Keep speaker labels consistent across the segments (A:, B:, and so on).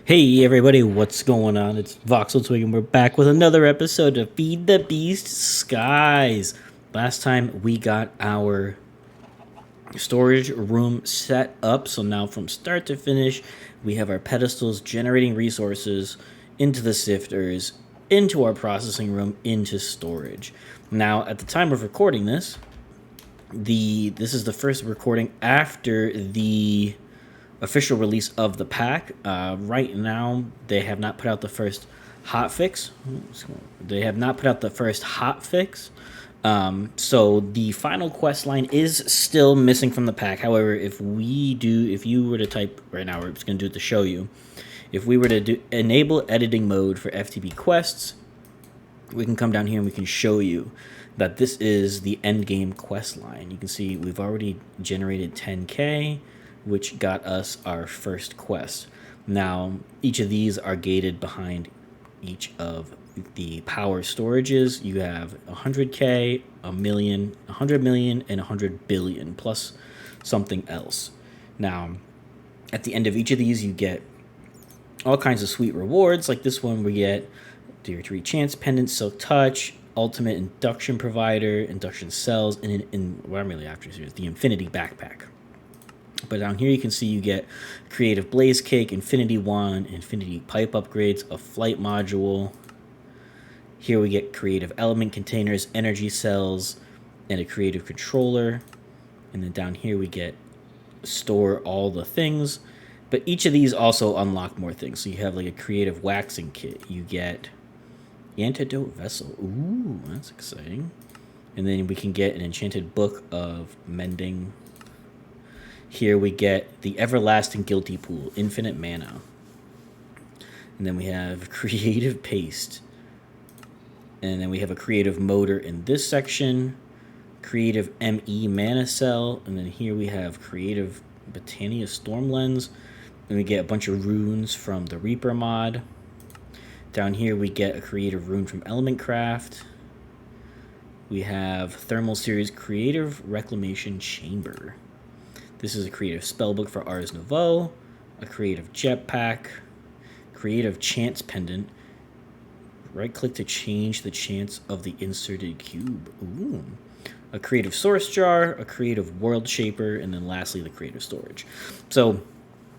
A: Hey everybody, what's going on? It's Voxel Twig and we're back with another episode of FTB Skies. Last time we got our storage room set up, so now from start to finish we have our pedestals generating resources into the sifters, into our processing room, into storage. Now at the time of recording this, this is the first recording after the official release of the pack. Right now, they have not put out the first hotfix. They have not put out the first hotfix. So the final quest line is still missing from the pack. However, if you were to type right now, we're just going to do it to show you. If we were to enable editing mode for FTB Quests, we can come down here and we can show you that this is the endgame quest line. You can see we've already generated 10K, which got us our first quest. Now, each of these are gated behind each of the power storages. You have 100K, a million, 100 million, and 100 billion, plus something else. Now, at the end of each of these, you get all kinds of sweet rewards. Like this one, we get Tier 3 Chance Pendant, Silk Touch, Ultimate Induction Provider, Induction Cells, and what I'm really after is the Infinity Backpack. But down here you can see you get Creative Blaze Cake, Infinity Wand, Infinity Pipe Upgrades, a Flight Module. Here we get Creative Element Containers, Energy Cells, and a Creative Controller. And then down here we get Store All the Things. But each of these also unlock more things. So you have like a Creative Waxing Kit. You get Antidote Vessel. Ooh, that's exciting. And then we can get an Enchanted Book of Mending. Here we get the Everlasting Guilty Pool, Infinite Mana. And then we have Creative Paste. And then we have a Creative Motor in this section. Creative ME Mana Cell. And then here we have Creative Botania Storm Lens. And we get a bunch of runes from the Reaper mod. Down here we get a Creative Rune from Element Craft. We have Thermal Series Creative Reclamation Chamber. This is a Creative Spellbook for Ars Nouveau, a Creative Jetpack, Creative Chance Pendant. Right-click to change the chance of the inserted cube. Ooh. A Creative Source Jar, a Creative World Shaper, and then lastly the Creative Storage. So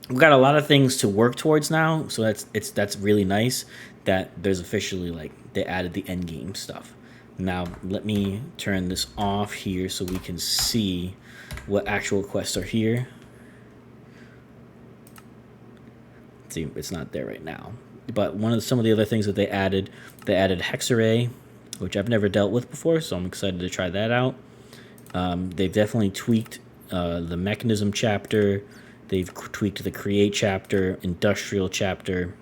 A: we've got a lot of things to work towards now. So that's really nice that there's officially they added the endgame stuff. Now let me turn this off here so we can see what actual quests are here. See, it's not there right now. But some of the other things that they added Hexarray, which I've never dealt with before, so I'm excited to try that out. They've definitely tweaked the Mekanism chapter. They've tweaked the Create chapter, Industrial chapter.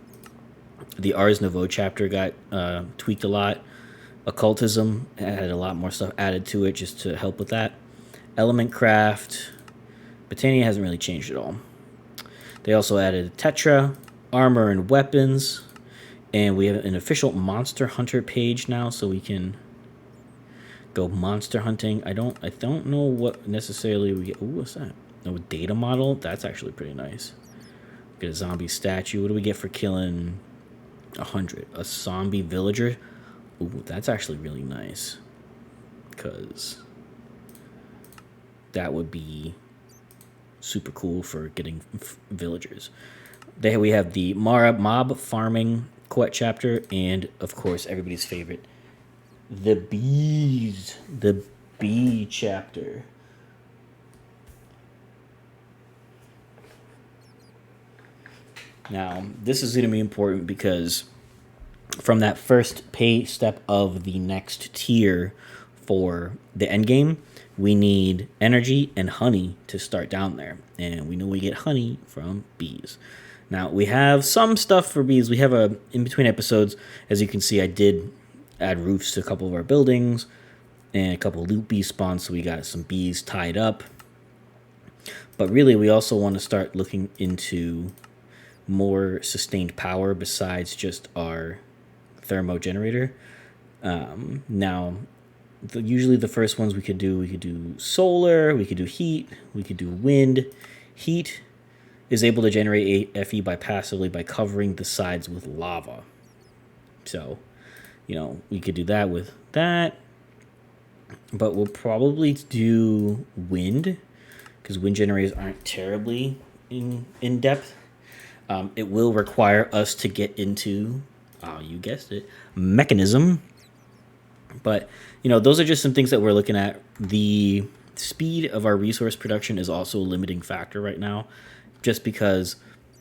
A: The Ars Nouveau chapter got tweaked a lot. Occultism had a lot more stuff added to it just to help with that. Element Craft. Botania hasn't really changed at all. They also added Tetra, Armor and Weapons. And we have an official Monster Hunter page now, so we can go monster hunting. I don't know what necessarily we get. Ooh, what's that? Oh, data model. That's actually pretty nice. Get a zombie statue. What do we get for killing 100? A zombie villager. Ooh, that's actually really nice. Because that would be super cool for getting villagers. We have the mob farming quest chapter, and of course everybody's favorite, the bees. The bee chapter. Now this is going to be important because from that first pay step of the next tier for the end game, we need energy and honey to start down there. And we know we get honey from bees. Now, we have some stuff for bees. We have in between episodes, as you can see, I did add roofs to a couple of our buildings and a couple of loot bee spawns, so we got some bees tied up. But really, we also want to start looking into more sustained power besides just our thermo generator. Now, usually the first ones we could do solar, we could do heat, we could do wind, heat, is able to generate a FE passively by covering the sides with lava. So, we could do that with that. But we'll probably do wind, because wind generators aren't terribly in depth. It will require us to get into, you guessed it, Mekanism. But, those are just some things that we're looking at. The speed of our resource production is also a limiting factor right now, just because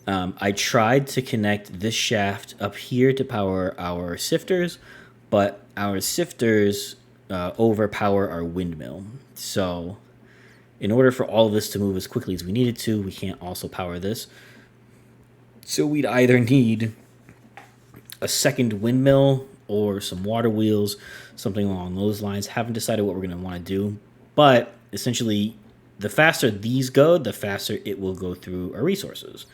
A: I tried to connect this shaft up here to power our sifters, but our sifters overpower our windmill. So in order for all of this to move as quickly as we needed to, we can't also power this. So we'd either need a second windmill or some water wheels, something along those lines. Haven't decided what we're going to want to do, but essentially the faster these go, the faster it will go through our resources.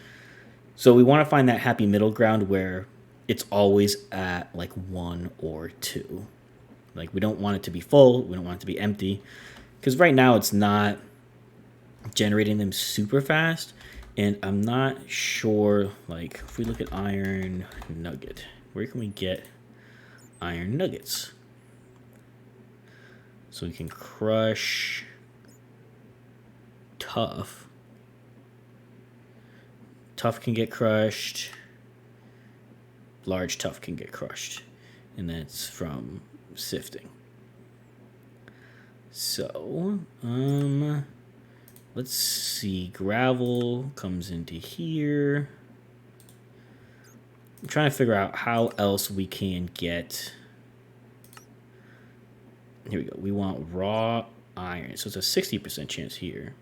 A: So we want to find that happy middle ground where it's always at like 1 or 2. Like, we don't want it to be full, we don't want it to be empty, because right now it's not generating them super fast. And I'm not sure, like, if we look at iron nugget, where can we get iron nuggets? So we can crush tough. Tough can get crushed. Large tough can get crushed. And that's from sifting. So, let's see. Gravel comes into here. I'm trying to figure out how else we can get. Here we go. We want raw iron. So it's a 60% chance here.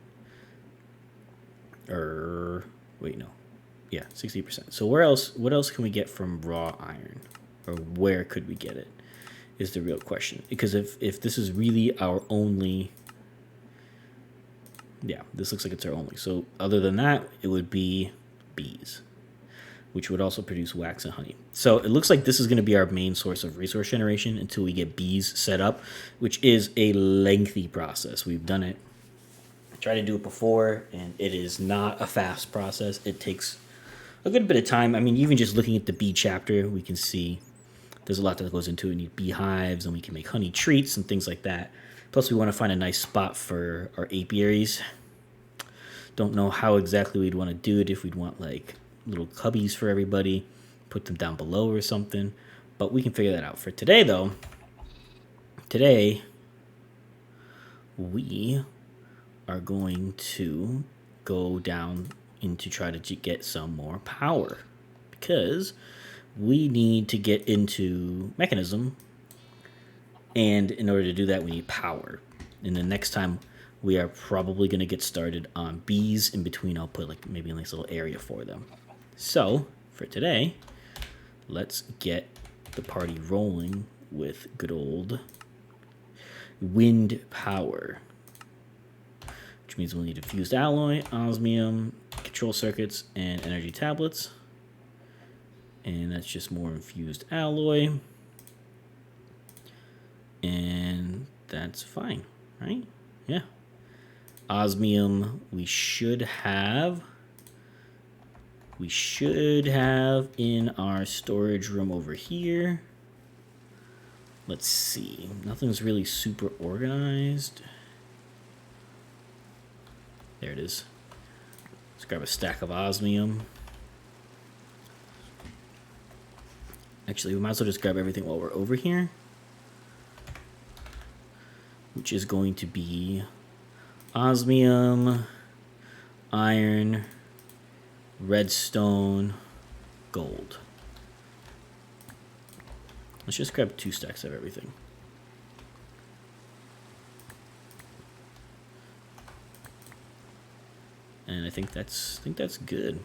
A: Wait, no. Yeah, 60%. So what else can we get from raw iron? Or where could we get it? Is the real question. Because if this is really our only... Yeah, this looks like it's our only. So other than that, it would be bees, which would also produce wax and honey. So it looks like this is going to be our main source of resource generation until we get bees set up, which is a lengthy process. We've done it. Tried to do it before, and it is not a fast process. It takes a good bit of time. I mean, even just looking at the bee chapter, we can see there's a lot that goes into it. We need beehives, and we can make honey treats and things like that. Plus, we want to find a nice spot for our apiaries. Don't know how exactly we'd want to do it, if we'd want like little cubbies for everybody, put them down below or something. But we can figure that out. For today, though, we are going to go down into try to get some more power, because we need to get into Mekanism, and in order to do that we need power. And the next time we are probably going to get started on bees. In between I'll put like maybe a nice little area for them. So for today, let's get the party rolling with good old wind power, which means we'll need a fused alloy, osmium, control circuits, and energy tablets. And that's just more infused alloy. And that's fine, right? Yeah. Osmium we should have in our storage room over here. Let's see. Nothing's really super organized. There it is. Let's grab a stack of osmium. Actually, we might as well just grab everything while we're over here, which is going to be osmium, iron, redstone, gold. Let's just grab 2 stacks of everything. And I think that's good.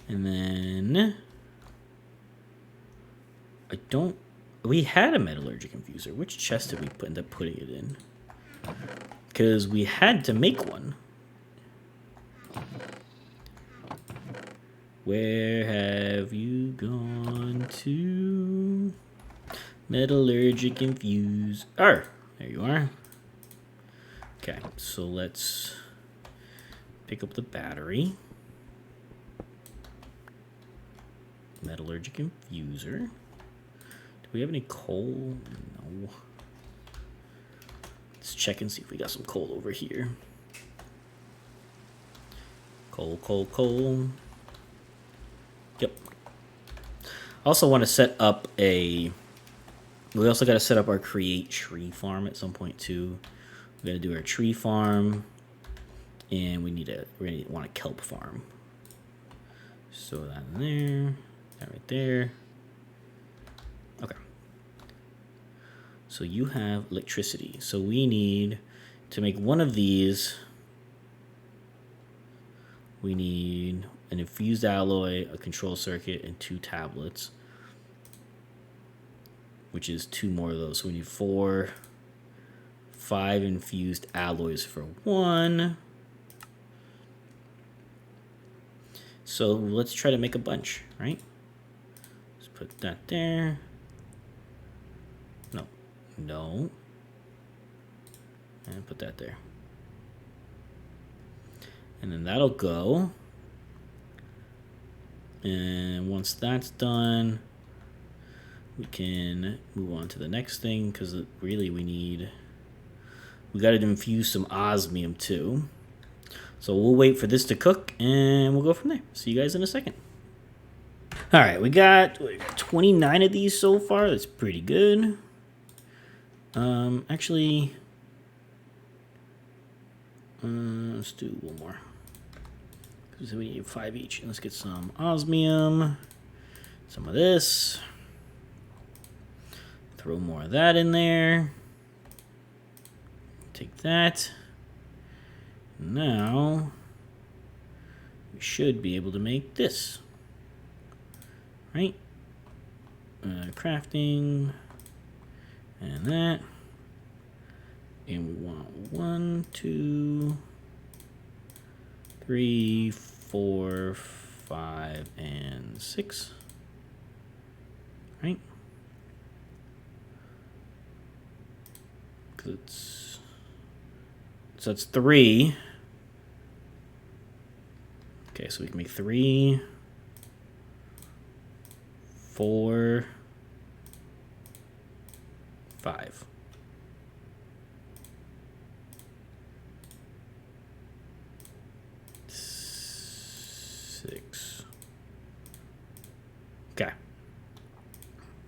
A: And then we had a metallurgic infuser. Which chest did we end up putting it in? Because we had to make one. Where have you gone to? Metallurgic infuse. There you are. Okay, so let's Pick up the battery. Metallurgic infuser. Do we have any coal? No. Let's check and see if we got some coal over here. Coal, coal, coal. Yep. I also want to set up a... We also got to set up our create tree farm at some point too. We got to do our tree farm, and we're gonna want a kelp farm. So that in there, that right there. Okay. So you have electricity. So we need to make one of these. We need an infused alloy, a control circuit, and 2 tablets, which is 2 more of those. So we need 5 infused alloys for 1. So let's try to make a bunch, right? Let's put that there. No. And put that there. And then that'll go. And once that's done, we can move on to the next thing, because really we got to infuse some osmium too. So we'll wait for this to cook and we'll go from there. See you guys in a second. All right, we got 29 of these so far. That's pretty good. Actually, let's do one more. So we need 5 each. Let's get some osmium, some of this. Throw more of that in there. Take that. Now we should be able to make this, right? Crafting and that, and we want 1, 2, 3, 4, 5, and 6, right? Because so that's 3. Okay, so we can make 3, 4, 5. Six. Okay.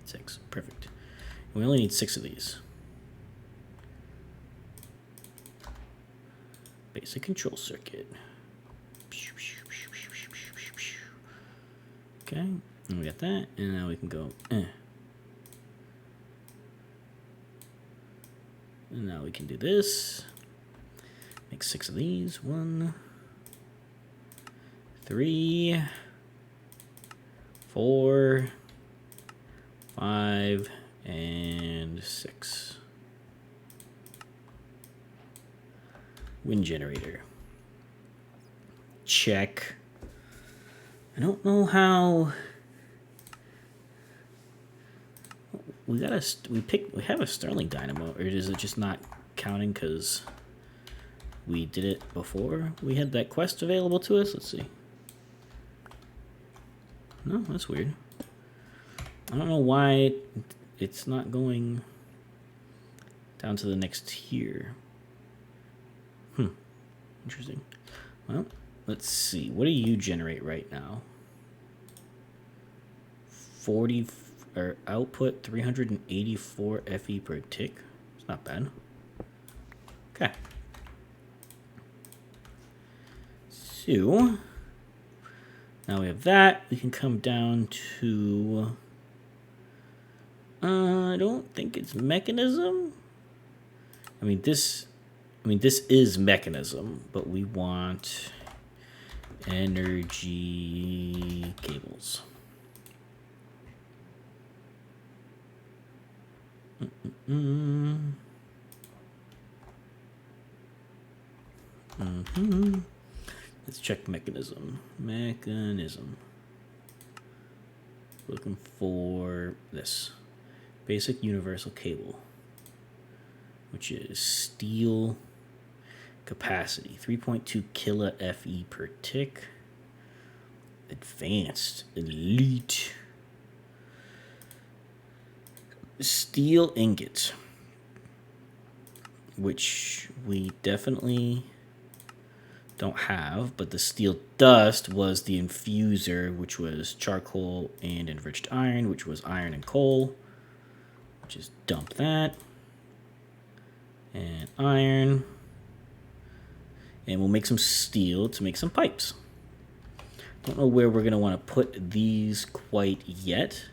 A: 6. Perfect. We only need 6 of these. Basic control circuit. Okay, and we got that, and now we can go. And now we can do this. Make 6 of these. 1, 3, 4, 5, and 6. Wind generator. Check. I don't know how we have a Stirling dynamo, or is it just not counting because we did it before we had that quest available to us? Let's see. No, that's weird. I don't know why it's not going down to the next tier. Interesting. Well, let's see. What do you generate right now? 40 or output 384 FE per tick. It's not bad. Okay. So now we have that. We can come down to I don't think it's Mekanism. I mean this is Mekanism, but we want energy cables. Let's check Mekanism. Looking for this. Basic universal cable, which is steel Capacity 3.2 kilo FE per tick. Advanced, elite. Steel ingot, which we definitely don't have, but the steel dust was the infuser, which was charcoal and enriched iron, which was iron and coal. Just dump that. And iron. And we'll make some steel to make some pipes. Don't know where we're going to want to put these quite yet.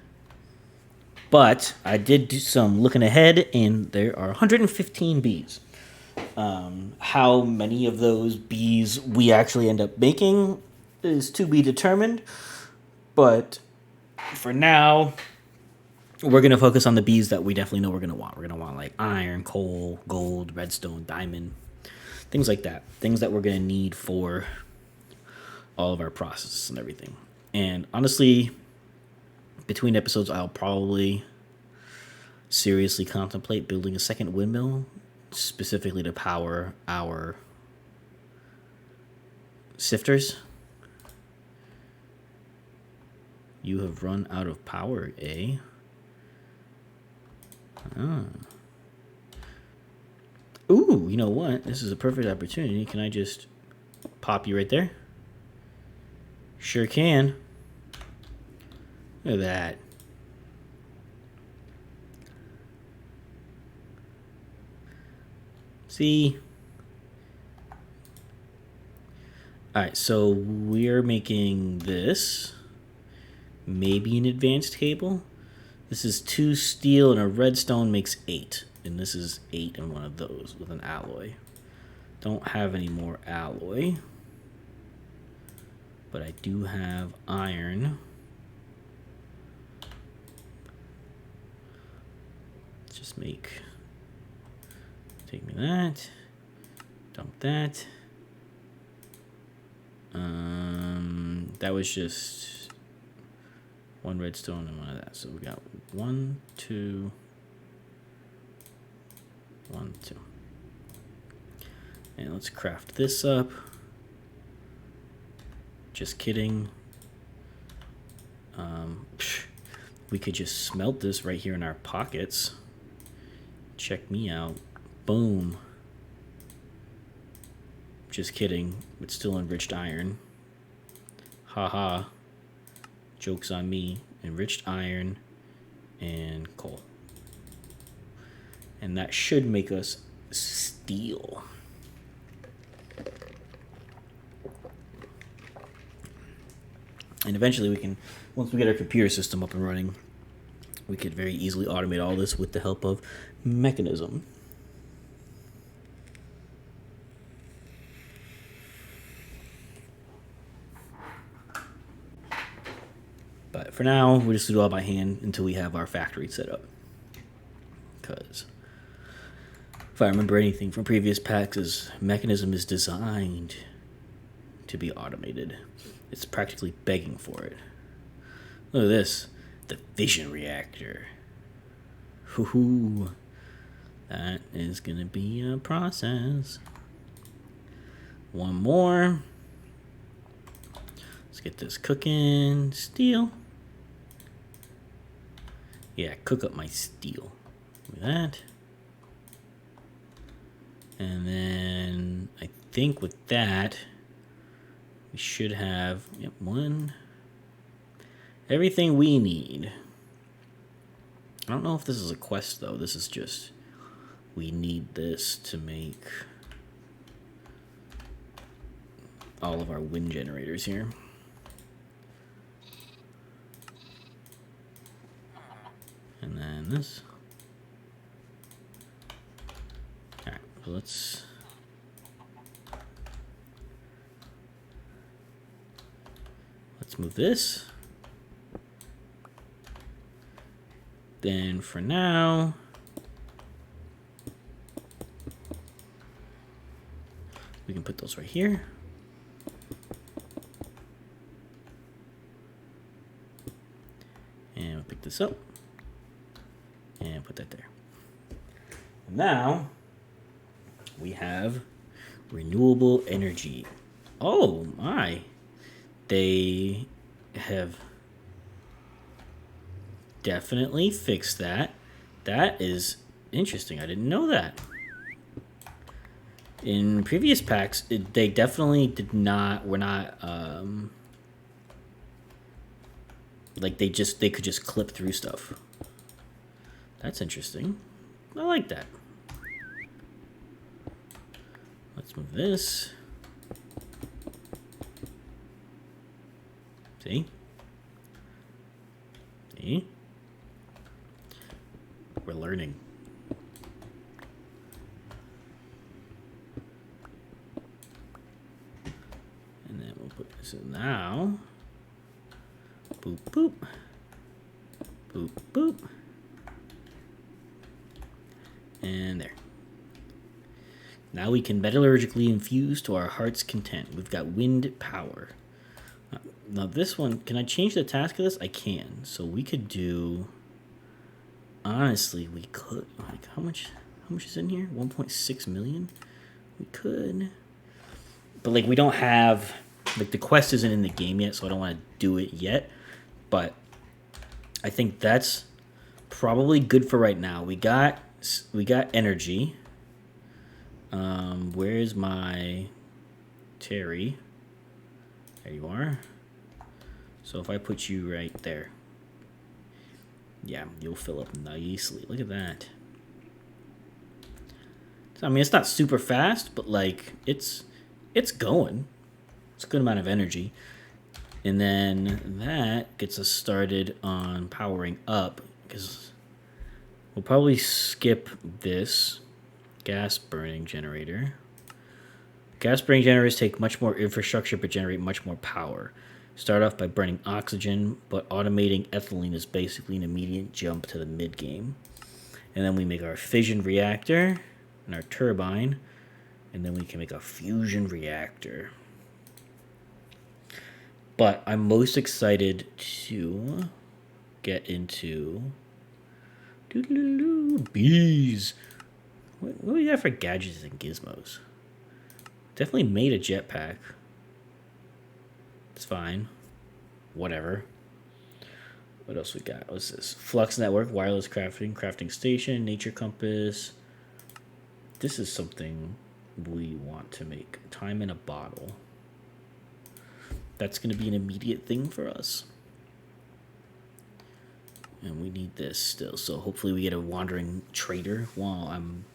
A: But I did do some looking ahead, and there are 115 bees. How many of those bees we actually end up making is to be determined. But for now, we're going to focus on the bees that we definitely know we're going to want. We're going to want like iron, coal, gold, redstone, diamond, things like that. Things that we're going to need for all of our processes and everything. And honestly, between episodes, I'll probably seriously contemplate building a second windmill, specifically to power our sifters. You have run out of power, eh? Ooh, you know what? This is a perfect opportunity. Can I just pop you right there? Sure can. Look at that. See? Alright, so we're making this. Maybe an advanced cable. This is 2 steel and a redstone makes 8. And this is 8 in one of those with an alloy. Don't have any more alloy. But I do have iron. Let's just take me that. Dump that. That was just 1 redstone and 1 of that. So we got 1, 2, 1, 2. And let's craft this up. Just kidding. We could just smelt this right here in our pockets. Check me out. Boom. Just kidding. It's still enriched iron. Haha. Joke's on me. Enriched iron and coal. And that should make us steel. And eventually we can, once we get our computer system up and running, we could very easily automate all this with the help of Mekanism. But for now, we just do it all by hand until we have our factory set up. Because if I remember anything from previous packs, Mekanism is designed to be automated. It's practically begging for it. Look at this. The fission reactor. Hoo-hoo. That is going to be a process. One more. Let's get this cooking. Steel. Yeah, cook up my steel. Look at that. And then I think with that, we should have everything we need. I don't know if this is a quest though. This is just we need this to make all of our wind generators here. And then this. All right, so let's move this. Then for now, we can put those right here. And we'll pick this up and put that there. Now we have Renewable energy. Oh my. They have definitely fixed that. That is interesting. I didn't know that. In previous packs, they definitely were not, like they could just clip through stuff. That's interesting. I like that. Let's move this. See? See? We're learning. And then we'll put this in now. Boop, boop. Boop, boop. And there. Now we can metallurgically infuse to our heart's content. We've got wind power. Now this one, can I change the task of this? I can. So we could do, honestly, we could, like, how much is in here? 1.6 million? We could. But like we don't have, like the quest isn't in the game yet, so I don't want to do it yet. But I think that's probably good for right now. We got energy. Where's my Terry? There you are. So if I put you right there, yeah, you'll fill up nicely. Look at that. So, I mean, it's not super fast, but like it's going. It's a good amount of energy. And then that gets us started on powering up, because we'll probably skip this gas burning generator. Gas burning generators take much more infrastructure but generate much more power. Start off by burning oxygen, but automating ethylene is basically an immediate jump to the mid game. And then we make our fission reactor and our turbine, and then we can make a fusion reactor. But I'm most excited to get into bees. What do we got for gadgets and gizmos? Definitely made a jetpack. It's fine. Whatever. What else we got? What's this? Flux network, wireless crafting station, nature compass. This is something we want to make. Time in a bottle. That's going to be an immediate thing for us. And we need this still. So hopefully we get a wandering trader while I'm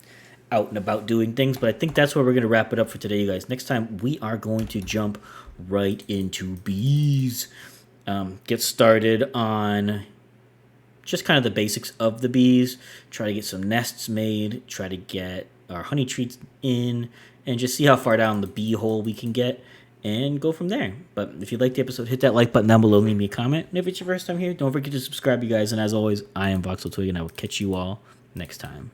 A: out and about doing things. But I think that's where we're going to wrap it up for today, you guys. Next time we are going to jump right into bees. Get started on just kind of the basics of the bees. Try to get some nests made. Try to get our honey treats in. And just see how far down the bee hole we can get. And go from there. But if you liked the episode, hit that like button down below. Leave me a comment. And if it's your first time here, don't forget to subscribe, you guys. And as always, I am Voxel Twig, and I will catch you all next time.